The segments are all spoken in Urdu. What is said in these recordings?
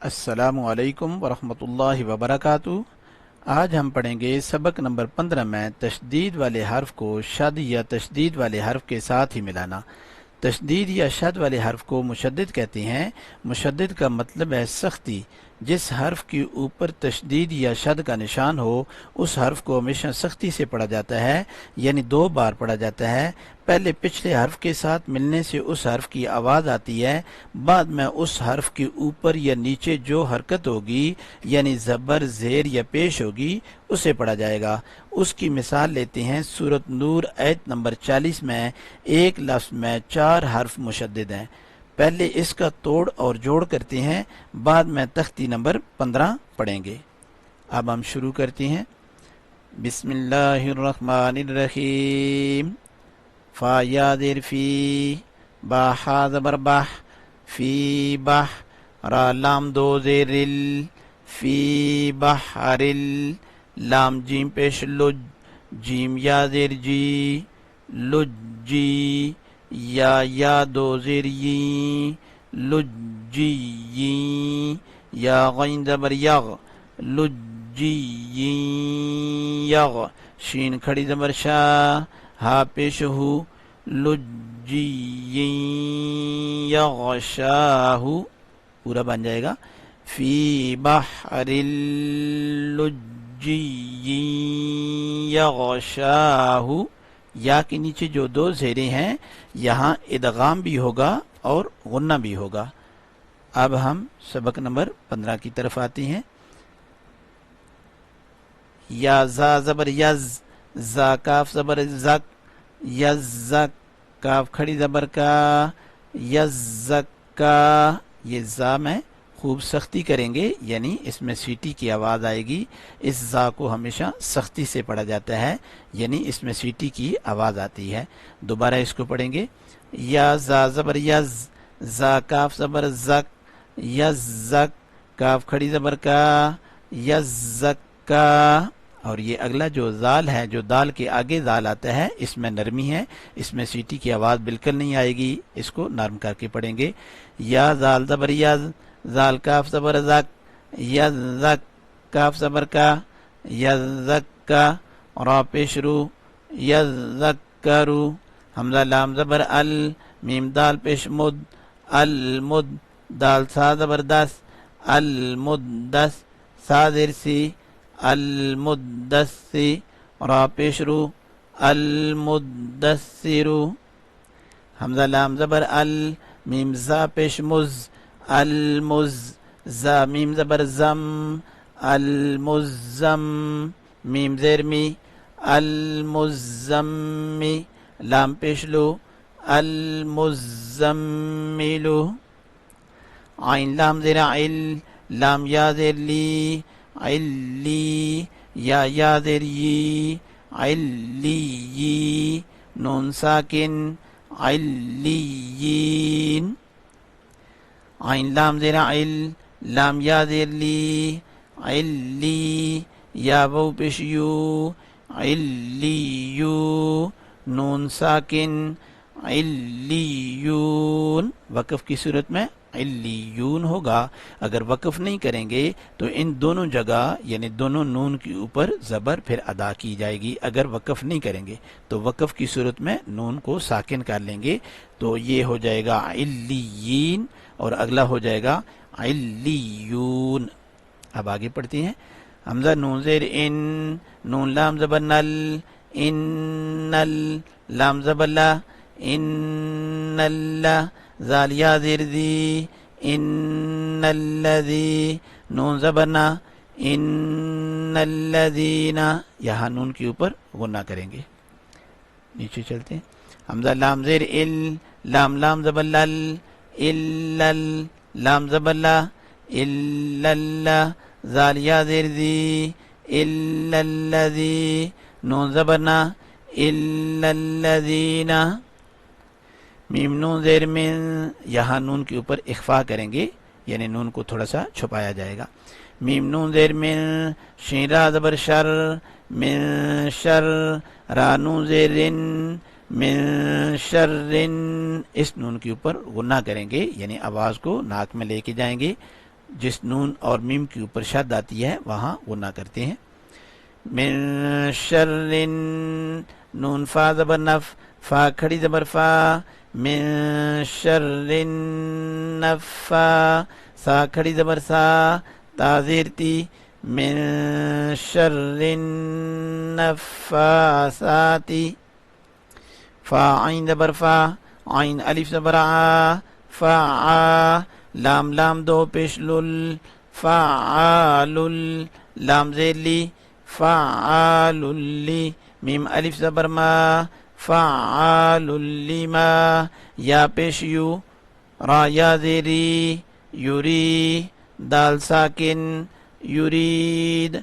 السلام علیکم ورحمۃ اللہ وبرکاتہ۔ آج ہم پڑھیں گے سبق نمبر 15 میں تشدید والے حرف کو شد یا تشدید والے حرف کے ساتھ ہی ملانا۔ تشدید یا شد والے حرف کو مشدد کہتے ہیں۔ مشدد کا مطلب ہے سختی۔ جس حرف کے اوپر تشدید یا شد کا نشان ہو اس حرف کو ہمیشہ سختی سے پڑھا جاتا ہے، یعنی 2 بار پڑھا جاتا ہے۔ پہلے پچھلے حرف کے ساتھ ملنے سے اس حرف کی آواز آتی ہے، بعد میں اس حرف کے اوپر یا نیچے جو حرکت ہوگی یعنی زبر، زیر یا پیش ہوگی اسے پڑھا جائے گا۔ اس کی مثال لیتے ہیں سورۃ نور آیت نمبر 40 میں ایک لفظ میں 4 حرف مشدد ہیں۔ پہلے اس کا توڑ اور جوڑ کرتے ہیں، بعد میں تختی نمبر 15 پڑھیں گے۔ اب ہم شروع کرتے ہیں۔ بسم اللہ الرحمن الرحیم۔ فا یا زیر فی، با ہا زبر بح، فی بح، را لام 2 زیر ال، فی بحر ال، لام جیم پیش لج، جیم یا زیر جی، لجی، یا 2 زیر ی، لجی، یا غین زبر یغ، لجی یغ، شین کھڑی زبر شا، ہا پیش ہو، لجی یغشاہ، پورا بن جائے گا فی بحر اللجی یغشاہ۔ یا کے نیچے جو 2 زیریں ہیں یہاں ادغام بھی ہوگا اور غنہ بھی ہوگا۔ اب ہم سبق نمبر 15 کی طرف آتے ہیں۔ یا زا زبر یز، زا کاف زبر زک، یزک، کاف کھڑی زبر کا، یزکا۔ یہ زا میں خوب سختی کریں گے، یعنی اس میں سیٹی کی آواز آئے گی۔ اس زا کو ہمیشہ سختی سے پڑھا جاتا ہے، یعنی اس میں سیٹی کی آواز آتی ہے۔ دوبارہ اس کو پڑھیں گے۔ یا زا زبر یز، زا کاف زبر زک، یزک، کاف کھڑی زبر کا، یزکا۔ اور یہ اگلا جو زال ہے، جو دال کے آگے زال آتا ہے، اس میں نرمی ہے، اس میں سیٹی کی آواز بالکل نہیں آئے گی، اس کو نرم کر کے پڑھیں گے۔ یا زال زبر یز، زال کاف زبر زک، یزک، کاف زبر کا، یزکا، را پیش رو، یزکرو، حمزہ لام زبر ال، میم دال پیش مد، المد، دال سا زبر دس، المدس، سا زیر سی، المدسی، را پیش رو، المدسرو، حمزہ لام زبر ال، میم زا پیش مز، المز، زا میم زبر زم، المزم، میم زیر می، المزمی، لام پیش لو، المزملو، عین لام زیر عل، لام یا زیر لی، علی، یا زیر یی، علی، نون ساکن، علیین، عین لام زیر عل، لام یا زیر لی، علی، یا وو پیش یو، علیو، نون ساکن، علیون۔ وقف کی صورت میں علیون ہوگا۔ اگر وقف نہیں کریں گے تو ان دونوں جگہ یعنی دونوں نون کے اوپر زبر پھر ادا کی جائے گی۔ اگر وقف نہیں کریں گے تو وقف کی صورت میں نون کو ساکن کر لیں گے تو یہ ہو جائے گا علیین، اور اگلا ہو جائے گا علیون۔ اب آگے پڑھتے ہیں۔ حمزہ نون زیر ان، نون لام زبر نل، انل، لام زبر لا، انل، زال یا زیر ذی، ان الذی، نون زبر نا، ان الذین، یہاں نون کے اوپر غنہ کریں گے۔ نیچے چلتے ہیں۔ حمزہ لام زیر ال، لام زبر لل، الل، لام زبر لا، الل، زال یا زیر ذی، الا الذی، نون زبر نا، الا الذین، میم نون زیر من، یہاں نون کے اوپر اخفا کریں گے، یعنی نون کو تھوڑا سا چھپایا جائے گا۔ میم نون زیر من، شین را زبر شر، من شر، را نون زیر رن، من شرن، اس نون کے اوپر غنہ کریں گے، یعنی آواز کو ناک میں لے کے جائیں گے، جس نون اور میم کے اوپر شد آتی ہے وہاں غنہ کرتے ہیں. من شر، نون فا زبر نف، فا کھڑی زبر فا، من شر نفا، سا کھڑی زبر سا، تا زیر تی، من شر النفاسات، فا عین زبر فا، عین الف زبر آ، فا لام لام دو پیش لل، فعال، لام زیر لی، فعال لی، میم الف زبر ما، فعال لما، یا پیش یو، را یا زیری، یوری، دال ساکن، یرید،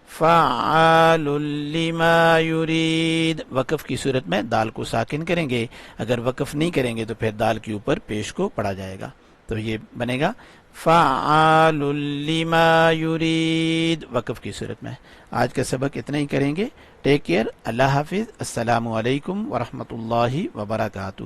فعال لما یرید. وقف کی صورت میں دال کو ساکن کریں گے، اگر وقف نہیں کریں گے تو پھر دال کے اوپر پیش کو پڑھا جائے گا، تو یہ بنے گا فعال لما یرید وقف کی صورت میں. آج کا سبق اتنا ہی کریں گے. Take care. اللہ حافظ. السلام علیکم ورحمۃ اللہ وبرکاتہ.